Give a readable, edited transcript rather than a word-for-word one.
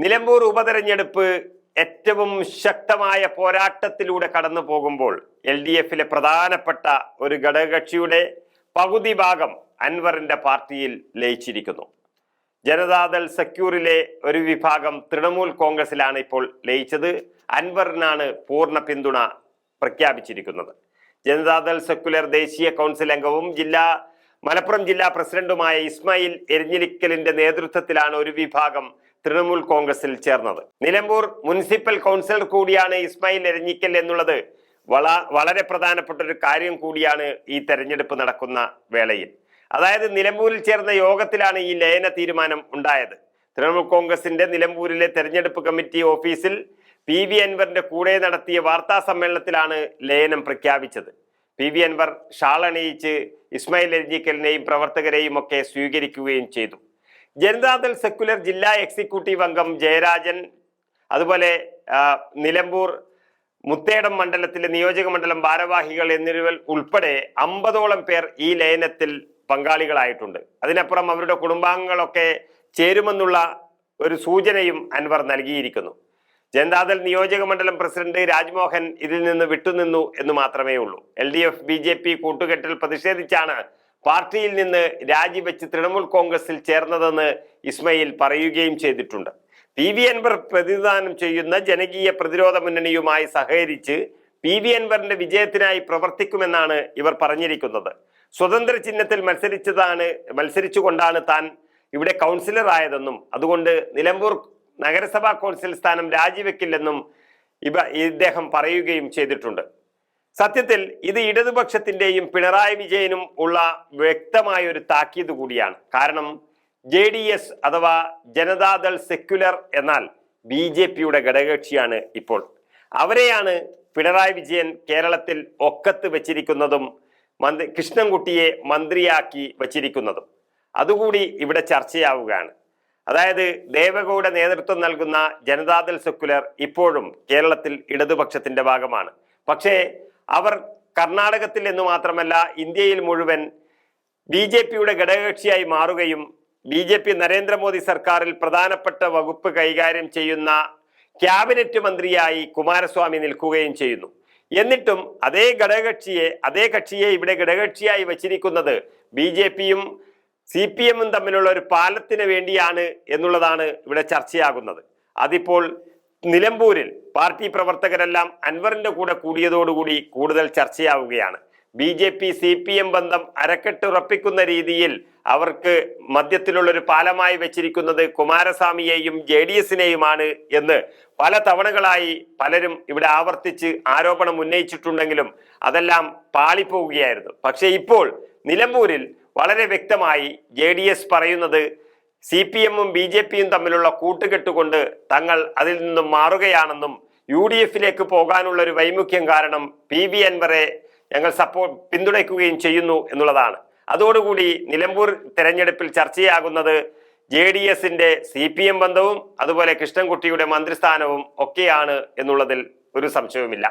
നിലമ്പൂർ ഉപതെരഞ്ഞെടുപ്പ് ഏറ്റവും ശക്തമായ പോരാട്ടത്തിലൂടെ കടന്നു പോകുമ്പോൾ LDF-ലെ പ്രധാനപ്പെട്ട ഒരു ഘടകകക്ഷിയുടെ പകുതി ഭാഗം അൻവറിന്റെ പാർട്ടിയിൽ ലയിച്ചിരിക്കുന്നു. ജനതാദൾ സെക്യൂറിലെ ഒരു വിഭാഗം തൃണമൂൽ കോൺഗ്രസിലാണ് ഇപ്പോൾ ലയിച്ചത്. അൻവറിനാണ് പൂർണ്ണ പിന്തുണ പ്രഖ്യാപിച്ചിരിക്കുന്നത്. ജനതാദൾ സെക്യുലർ ദേശീയ കൗൺസിൽ അംഗവും മലപ്പുറം ജില്ലാ പ്രസിഡന്റുമായ ഇസ്മായിൽ എരിഞ്ഞിലിക്കലിന്റെ നേതൃത്വത്തിലാണ് ഒരു വിഭാഗം തൃണമൂൽ കോൺഗ്രസിൽ ചേർന്നത്. നിലമ്പൂർ മുനിസിപ്പൽ കൗൺസിലർ കൂടിയാണ് ഇസ്മായിൽ എരിഞ്ഞിക്കൽ എന്നുള്ളത് വളരെ പ്രധാനപ്പെട്ട ഒരു കാര്യം കൂടിയാണ് ഈ തെരഞ്ഞെടുപ്പ് നടക്കുന്ന വേളയിൽ. അതായത് നിലമ്പൂരിൽ ചേർന്ന യോഗത്തിലാണ് ഈ ലയന തീരുമാനം ഉണ്ടായത്. തൃണമൂൽ കോൺഗ്രസിന്റെ നിലമ്പൂരിലെ തെരഞ്ഞെടുപ്പ് കമ്മിറ്റി ഓഫീസിൽ PV അൻവറിന്റെ കൂടെ നടത്തിയ വാർത്താ സമ്മേളനത്തിലാണ് ലയനം പ്രഖ്യാപിച്ചത്. PV അൻവർ ഷാളണിയിച്ച് ഇസ്മായിൽ എരിഞ്ഞിക്കലിനെയും പ്രവർത്തകരെയും ഒക്കെ സ്വീകരിക്കുകയും ചെയ്തു. ജനതാദൾ സെക്യുലർ ജില്ലാ എക്സിക്യൂട്ടീവ് അംഗം ജയരാജൻ, അതുപോലെ നിലമ്പൂർ മുത്തേടം മണ്ഡലത്തിലെ നിയോജക മണ്ഡലം ഭാരവാഹികൾ എന്നിവർ ഉൾപ്പെടെ 50ഓളം പേർ ഈ ലയനത്തിൽ പങ്കാളികളായിട്ടുണ്ട്. അതിനപ്പുറം അവരുടെ കുടുംബാംഗങ്ങളൊക്കെ ചേരുമെന്നുള്ള ഒരു സൂചനയും അൻവർ നൽകിയിരിക്കുന്നു. ജനതാദൾ നിയോജക മണ്ഡലം പ്രസിഡന്റ് രാജ്മോഹൻ ഇതിൽ നിന്ന് വിട്ടുനിന്നു എന്ന് മാത്രമേ ഉള്ളൂ. LDF BJP കൂട്ടുകെട്ടിൽ പ്രതിഷേധിച്ചാണ് പാർട്ടിയിൽ നിന്ന് രാജിവെച്ച് തൃണമൂൽ കോൺഗ്രസിൽ ചേർന്നതെന്ന് ഇസ്മായിൽ പറയുകയും ചെയ്തിട്ടുണ്ട്. PV അൻവർ പ്രതിനിധാനം ചെയ്യുന്ന ജനകീയ പ്രതിരോധ മുന്നണിയുമായി സഹകരിച്ച് PV അൻവറിന്റെ വിജയത്തിനായി പ്രവർത്തിക്കുമെന്നാണ് ഇവർ പറഞ്ഞിരിക്കുന്നത്. സ്വതന്ത്ര ചിഹ്നത്തിൽ മത്സരിച്ചുകൊണ്ടാണ് താൻ ഇവിടെ കൗൺസിലർ ആയതെന്നും അതുകൊണ്ട് നിലമ്പൂർ നഗരസഭാ കൗൺസിൽ സ്ഥാനം രാജിവെക്കില്ലെന്നും ഇദ്ദേഹം പറയുകയും ചെയ്തിട്ടുണ്ട്. സത്യത്തിൽ ഇത് ഇടതുപക്ഷത്തിന്റെയും പിണറായി വിജയനും ഉള്ള വ്യക്തമായ ഒരു താക്കീത് കൂടിയാണ്. കാരണം JDS അഥവാ ജനതാദൾ സെക്യുലർ എന്നാൽ BJP-യുടെ ഘടകകക്ഷിയാണ് ഇപ്പോൾ. അവരെയാണ് പിണറായി വിജയൻ കേരളത്തിൽ ഒക്കത്ത് വെച്ചിരിക്കുന്നതും കൃഷ്ണൻകുട്ടിയെ മന്ത്രിയാക്കി വച്ചിരിക്കുന്നതും. അതുകൂടി ഇവിടെ ചർച്ചയാവുകയാണ്. അതായത് ദേവഗൌഡ നേതൃത്വം നൽകുന്ന ജനതാദൾ സെക്യുലർ ഇപ്പോഴും കേരളത്തിൽ ഇടതുപക്ഷത്തിന്റെ ഭാഗമാണ്. പക്ഷേ അവർ കർണാടകത്തിൽ എന്ന് മാത്രമല്ല ഇന്ത്യയിൽ മുഴുവൻ BJP-യുടെ ഘടകകക്ഷിയായി മാറുകയും BJP നരേന്ദ്രമോദി സർക്കാരിൽ പ്രധാനപ്പെട്ട വകുപ്പ് കൈകാര്യം ചെയ്യുന്ന ക്യാബിനറ്റ് മന്ത്രിയായി കുമാരസ്വാമി നിൽക്കുകയും ചെയ്യുന്നു. എന്നിട്ടും അതേ കക്ഷിയെ ഇവിടെ ഘടകകക്ഷിയായി വച്ചിരിക്കുന്നത് BJP-യും CPM-ഉം തമ്മിലുള്ള ഒരു പാലത്തിന് വേണ്ടിയാണ് എന്നുള്ളതാണ് ഇവിടെ ചർച്ചയാകുന്നത്. അതിപ്പോൾ നിലമ്പൂരിൽ പാർട്ടി പ്രവർത്തകരെല്ലാം അൻവറിന്റെ കൂടെ കൂടിയതോടുകൂടി കൂടുതൽ ചർച്ചയാവുകയാണ്. BJP CPM ബന്ധം അരക്കെട്ടുറപ്പിക്കുന്ന രീതിയിൽ അവർക്ക് മധ്യത്തിലുള്ളൊരു പാലമായി വെച്ചിരിക്കുന്നത് കുമാരസ്വാമിയെയും JDS-നെയുമാണ് എന്ന് പല തവണകളായി പലരും ഇവിടെ ആവർത്തിച്ച് ആരോപണം ഉന്നയിച്ചിട്ടുണ്ടെങ്കിലും അതെല്ലാം പാളിപ്പോവുകയായിരുന്നു. പക്ഷെ ഇപ്പോൾ നിലമ്പൂരിൽ വളരെ വ്യക്തമായി JDS പറയുന്നത് CPM-ഉം BJP-യും തമ്മിലുള്ള കൂട്ടുകെട്ടുകൊണ്ട് തങ്ങൾ അതിൽ നിന്നും മാറുകയാണെന്നും UDF-ലേക്ക് പോകാനുള്ള ഒരു വൈമുഖ്യം കാരണം PV അൻവറെ ഞങ്ങൾ പിന്തുണയ്ക്കുകയും ചെയ്യുന്നു എന്നുള്ളതാണ്. അതോടുകൂടി നിലമ്പൂർ തെരഞ്ഞെടുപ്പിൽ ചർച്ചയാകുന്നത് JDS-ന്റെ CPM ബന്ധവും അതുപോലെ കൃഷ്ണൻകുട്ടിയുടെ മന്ത്രിസ്ഥാനവും ഒക്കെയാണ് എന്നുള്ളതിൽ ഒരു സംശയവുമില്ല.